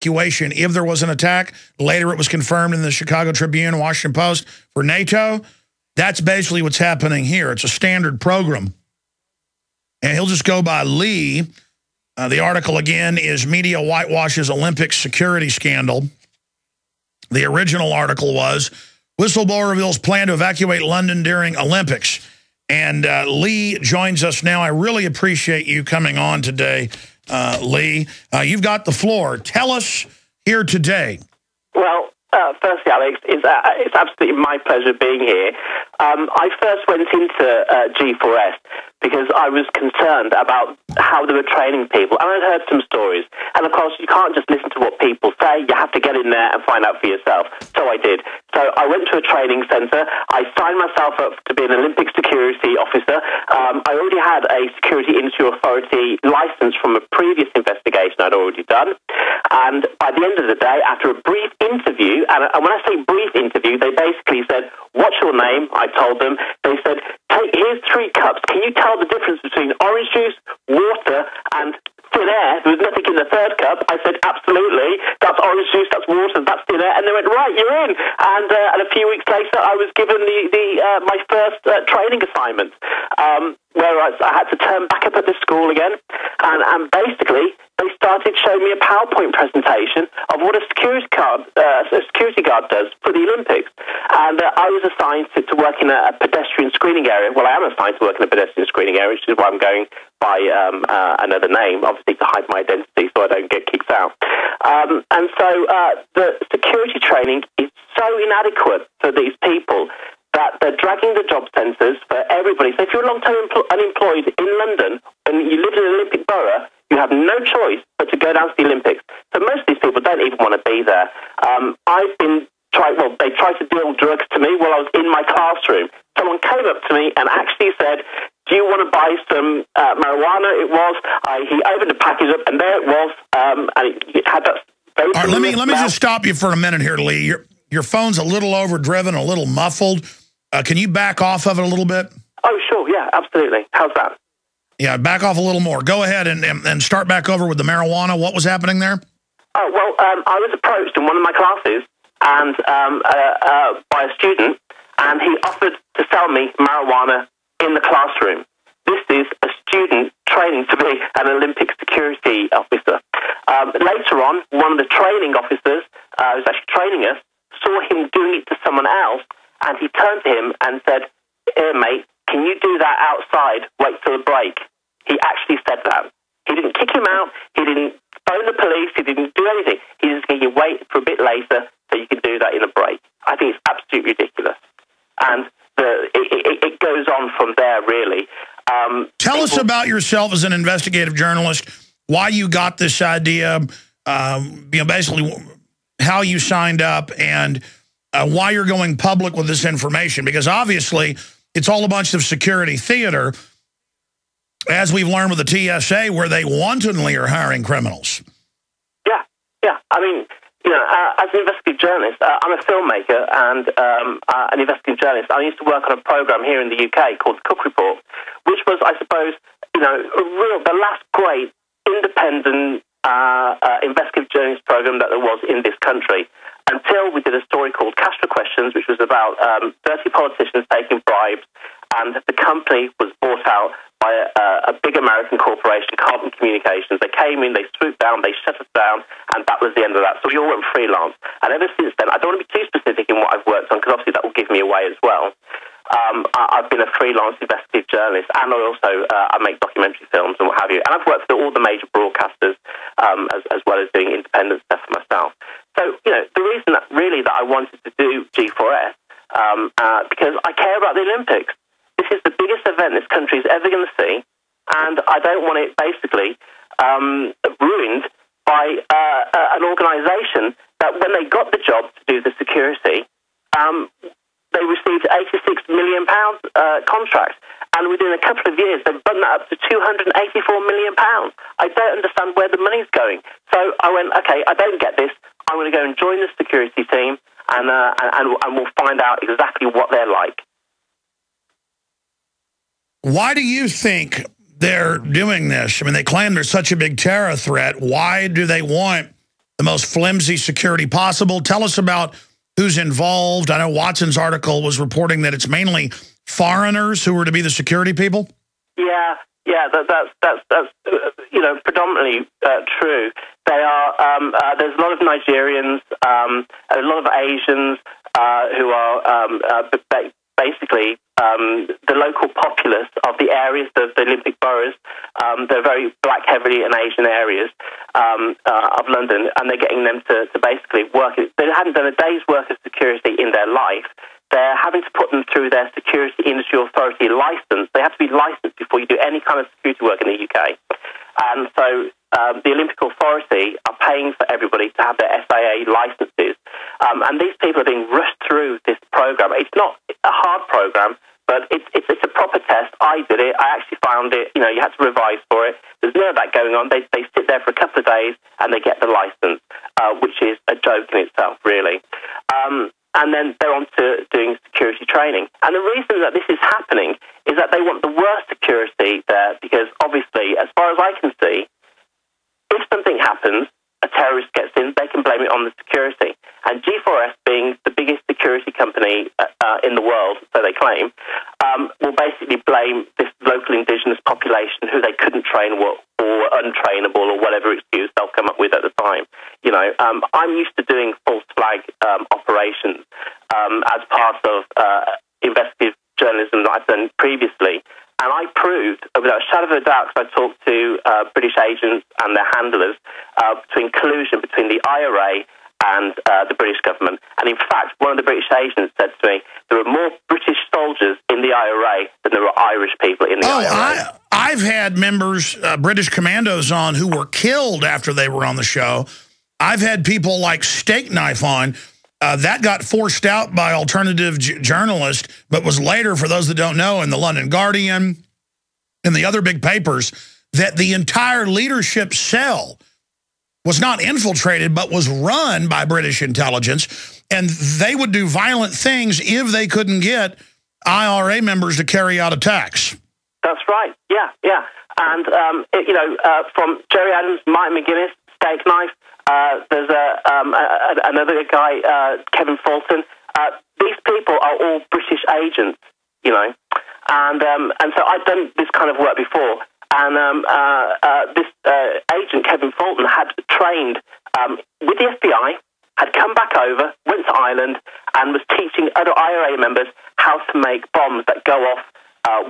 evacuation if there was an attack. Later it was confirmed in the Chicago Tribune, Washington Post for NATO. That's basically what's happening here. It's a standard program. And he'll just go by Lee. The article, again, is Media Whitewashes Olympic Security Scandal. The original article was, Whistleblower Reveals Plan to Evacuate London During Olympics. And Lee joins us now. I really appreciate you coming on today, Lee. You've got the floor. Tell us here today. Well, firstly, Alex, it's absolutely my pleasure being here. I first went into G4S because I was concerned about how they were training people, and I'd heard some stories. And of course, you can't just listen to what people say. You have to get in there and find out for yourself. So I did. So I went to a training centre. I signed myself up to be an Olympic security officer. I already had a security industry authority license from a previous investigation I'd already done. And by the end of the day, after a brief interview, and when I say brief interview, they basically said, "What's your name?" I told them. They said, "Here's 3 cups. Can you tell the difference between orange juice, water, and thin air?" There was nothing in the 3rd cup. I said, "Absolutely. That's orange juice, that's water, that's thin air." And they went, "Right, you're in." And a few weeks later, I was given my first training assignment, where I had to turn back up at the school again. And basically, they started showing me a PowerPoint presentation of what a security guard does for the Olympics. And I was assigned to work in a pedestrian screening area. Well, I am assigned to work in a pedestrian screening area, which is why I'm going by another name, obviously to hide my identity so I don't get kicked out. And so the security training is so inadequate for these people that they're dragging the job centres for everybody. So if you're long-term unemployed in London and you live in an Olympic borough, you have no choice but to go down to the Olympics. So most of these people don't even want to be there. They tried to deal drugs to me while I was in my classroom. Someone came up to me and actually said, "Do you want to buy some marijuana?" It was. He opened the package up, and there it was. And it had that. All right, let me just stop you for a minute here, Lee. Your phone's a little overdriven, a little muffled. Can you back off of it a little bit? Oh, sure. Yeah, absolutely. How's that? Yeah, back off a little more. Go ahead and start back over with the marijuana. What was happening there? Oh, well, I was approached in one of my classes and by a student, and he offered to sell me marijuana in the classroom. This is a student training to be an Olympic security officer. Later on, one of the training officers who was actually training us saw him doing it to someone else, and he turned to him and said, "Here, mate, can you do that outside? Wait till the break." He actually said that. He didn't kick him out. He didn't phone the police. He didn't do anything. He just said, "You wait for a bit later so you can do that in a break." I think it's absolutely ridiculous. And it goes on from there, really. Tell us about yourself as an investigative journalist, why you got this idea, basically how you signed up, and why you're going public with this information. Because obviously, it's all a bunch of security theater, as we've learned with the TSA, where they wantonly are hiring criminals. Yeah. I mean, as an investigative journalist, I'm a filmmaker and an investigative journalist. I used to work on a program here in the UK called The Cook Report, which was, I suppose, the last great independent investigative journalist program that there was in this country, until we did a story called Castro Questions, which was about 30 politicians taking bribes, and the company was bought out by a big American corporation, Carbon Communications. They came in, they swooped down, they shut us down, and that was the end of that. So we all went freelance. And ever since then, I don't want to be too specific in what I've worked on, because obviously that will give me away as well. I've been a freelance investigative journalist, and I make documentary films and what have you. And I've worked for all the major broadcasters, as well as doing independent stuff for myself. So, the reason that I wanted to do G4S, because I care about the Olympics. This is the biggest event this country is ever going to see, and I don't want it basically ruined by an organisation that, when they got the job to do the security, they received £86 million contract, and within a couple of years they've bumped that up to £284 million. I don't understand where the money's going. So I went, okay, I don't get this. I'm going to go and join the security team, and we'll find out exactly what they're like. Why do you think they're doing this? I mean, they claim there's such a big terror threat. Why do they want the most flimsy security possible. Tell us about who's involved. I know Watson's article was reporting that it's mainly foreigners who were to be the security people. Yeah, that's predominantly true. They are. There's a lot of Nigerians, a lot of Asians who are basically the local populace of the areas, the Olympic boroughs. They're very black, heavily and Asian areas of London, and they're getting them to basically work. They hadn't done a day's work of security in their life. They're having to put them through their Security Industry Authority license. They have to be licensed before you do any kind of security work in the UK. And so the Olympic Authority are paying for everybody to have their SIA licenses. And these people are being rushed through this program. It's not a hard program, but it's a proper test. I did it. I actually found it. You had to revise for it. There's none of that going on. They sit there for a couple of days and they get the license, which is a joke in itself, really. And then they're on to doing security training. And the reason that this is happening is that they want the worst security there because, obviously, as far as I can see, if something happens, a terrorist gets in, they can blame it on the security. And G4S, being the biggest security company in the world, so they claim, will basically blame this local indigenous population who they couldn't train or untrainable or whatever excuse they'll come up with at the time. I'm used to doing false flag operations as part of investigative journalism that I've done previously. And I proved, without a shadow of a doubt, because I talked to British agents and their handlers, between collusion between the IRA and the British government. And in fact, one of the British agents said to me, there are more British soldiers in the IRA than there are Irish people in the IRA. I've had members, British commandos on who were killed after they were on the show. I've had people like Steak Knife on. That got forced out by alternative journalists, but was later, for those that don't know, in the London Guardian and the other big papers, that the entire leadership cell was not infiltrated, but was run by British intelligence, and they would do violent things if they couldn't get IRA members to carry out attacks. That's right, yeah. And, from Jerry Adams, Mike McGuinness, Steak Knife, there's another guy, Kevin Fulton. These people are all British agents, and so I've done this kind of work before. And this agent, Kevin Fulton, had trained with the FBI, had come back over, went to Ireland, and was teaching other IRA members how to make bombs that go off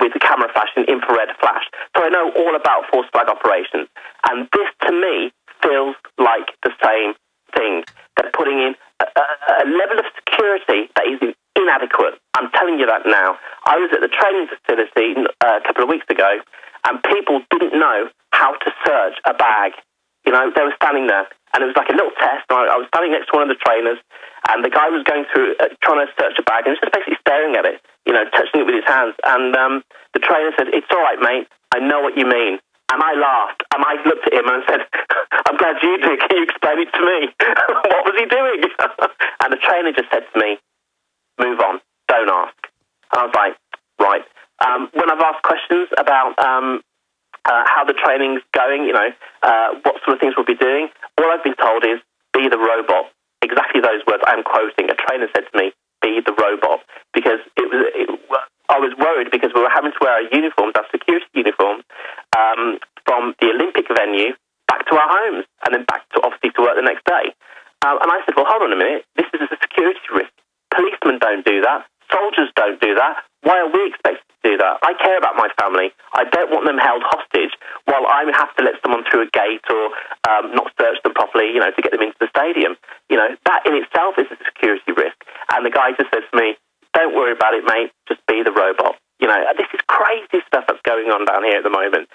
with the camera flash and infrared flash. So I know all about false flag operations. And this, to me, feels like the same thing. They're putting in a level of security that is inadequate. I'm telling you that now. I was at the training facility a couple of weeks ago, and people didn't know how to search a bag. They were standing there, and it was like a little test. I was standing next to one of the trainers, and the guy was going through, trying to search a bag, and he was just basically staring at it, touching it with his hands. And the trainer said, "It's all right, mate. I know what you mean." And I laughed, and I looked at him and said, "I'm glad you do. Can you explain it to me?" What was he doing? And the trainer just said to me, "Move on. Don't ask." And I was like, right. When I've asked questions about how the training's going, what sort of things we'll be doing, all I've been told is, be the robot. Exactly those words I'm quoting. A trainer said to me, be the robot. Because I was worried because we were having to wear our uniforms, our security uniforms, from the Olympic venue back to our homes and then back to, obviously, to work the next day. And I said, well, hold on a minute. This is a security risk. Policemen don't do that. Soldiers don't do that. Why are we expected to do that? I care about my family. I don't want them held hostage while I have to let someone through a gate or not search them properly, to get them into the stadium. That in itself is a security risk. And the guy just says to me, don't worry about it, mate. Just be the robot. This is crazy stuff that's going on down here at the moment.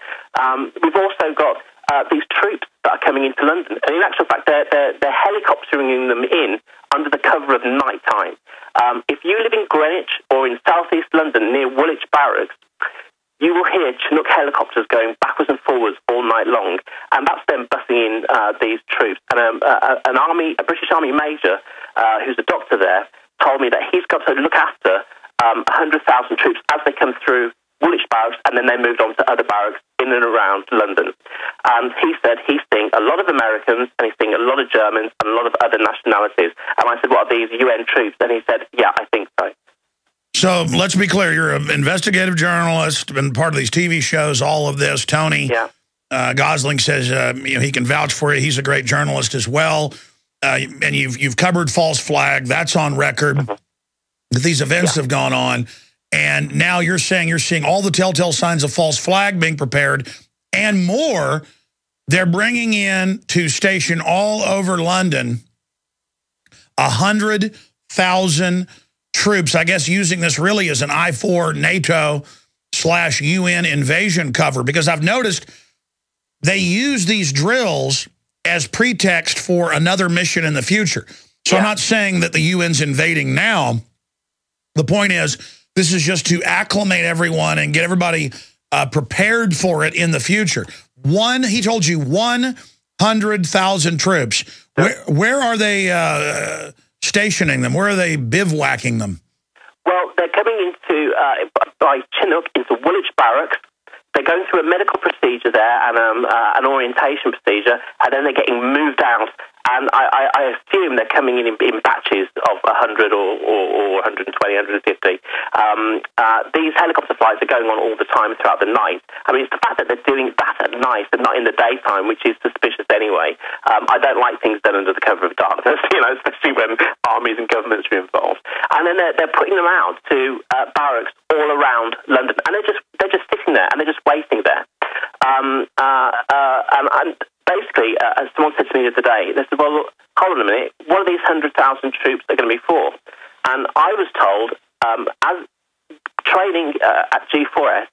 We've also got these troops that are coming into London. And in actual fact, they're helicoptering them in under the cover of night time. If you live in Greenwich or in southeast London near Woolwich Barracks, you will hear Chinook helicopters going backwards and forwards all night long, and that's them bussing in these troops. And a British Army major, who's a doctor there, told me that he's got to look after 100,000 troops as they come through Woolwich Barracks, and then they moved on to other barracks in and around London. And he said he's seeing a lot of Americans, and he's seeing a lot of Germans, and a lot of other nationalities. And I said, what are these UN troops? And he said, yeah, I think so. So let's be clear. You're an investigative journalist, been part of these TV shows, all of this. Tony Gosling says he can vouch for you. He's a great journalist as well. And you've covered false flag. That's on record that these events have gone on. And now you're saying you're seeing all the telltale signs of false flag being prepared and more. They're bringing in to station all over London 100,000 troops, I guess using this really as an I-4 NATO/UN invasion cover, because I've noticed they use these drills as pretext for another mission in the future. So I'm not saying that the UN's invading now. The point is, this is just to acclimate everyone and get everybody prepared for it in the future. He told you 100,000 troops. Where are they stationing them? Where are they bivouacking them? Well, they're coming into, by Chinook, into Woolwich Barracks. They're going through a medical procedure there and an orientation procedure, and then they're getting moved out. And I assume they're coming in batches of 100 or 120, 150. These helicopter flights are going on all the time throughout the night. I mean, it's the fact that they're doing that at night and not in the daytime, which is suspicious anyway. I don't like things done under the cover of darkness, especially when armies and governments are involved. And then they're putting them out to barracks all around London, and they're just sitting there and they're just waiting there. And basically, as someone said to me the other day, they said, well, hold on a minute, what are these 100,000 troops are going to be for? And I was told, as training at G4S,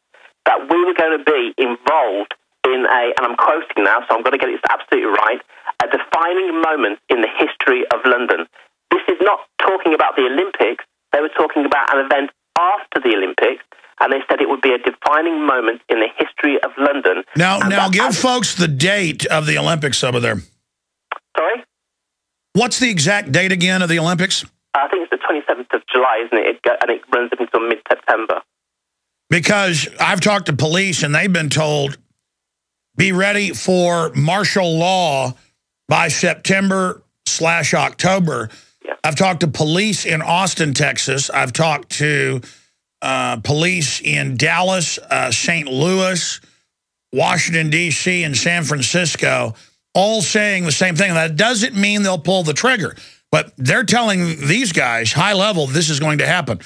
that we were going to be involved in and I'm quoting now, so I'm going to get it absolutely right, a defining moment in the history of London. This is not talking about the Olympics. They were talking about an event after the Olympics, and they said it would be a defining moment in the history of London. Now give folks the date of the Olympics over there. Sorry? What's the exact date again of the Olympics? I think it's the 27th of July, isn't it? And it runs up until mid-September. Because I've talked to police, and they've been told, be ready for martial law by September/October. Yeah. I've talked to police in Austin, Texas. I've talked to police in Dallas, St. Louis, Washington, D.C., and San Francisco, all saying the same thing. That doesn't mean they'll pull the trigger, but they're telling these guys, high level, this is going to happen.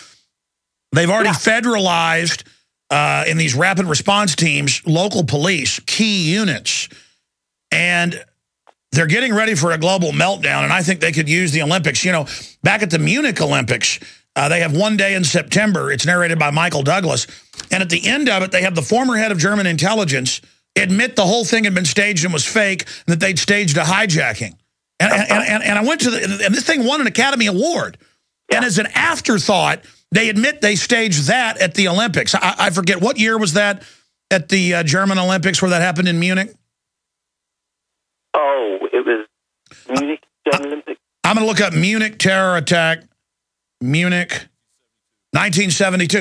They've already federalized, in these rapid response teams, local police, key units, and they're getting ready for a global meltdown, and I think they could use the Olympics. Back at the Munich Olympics, they have one day in September. It's narrated by Michael Douglas. And at the end of it, they have the former head of German intelligence admit the whole thing had been staged and was fake, and that they'd staged a hijacking. And I went to and this thing won an Academy Award. And as an afterthought, they admit they staged that at the Olympics. I forget, what year was that at the German Olympics where that happened in Munich? Oh, it was Munich, German Olympics. I'm going to look up Munich terror attack. Munich, 1972.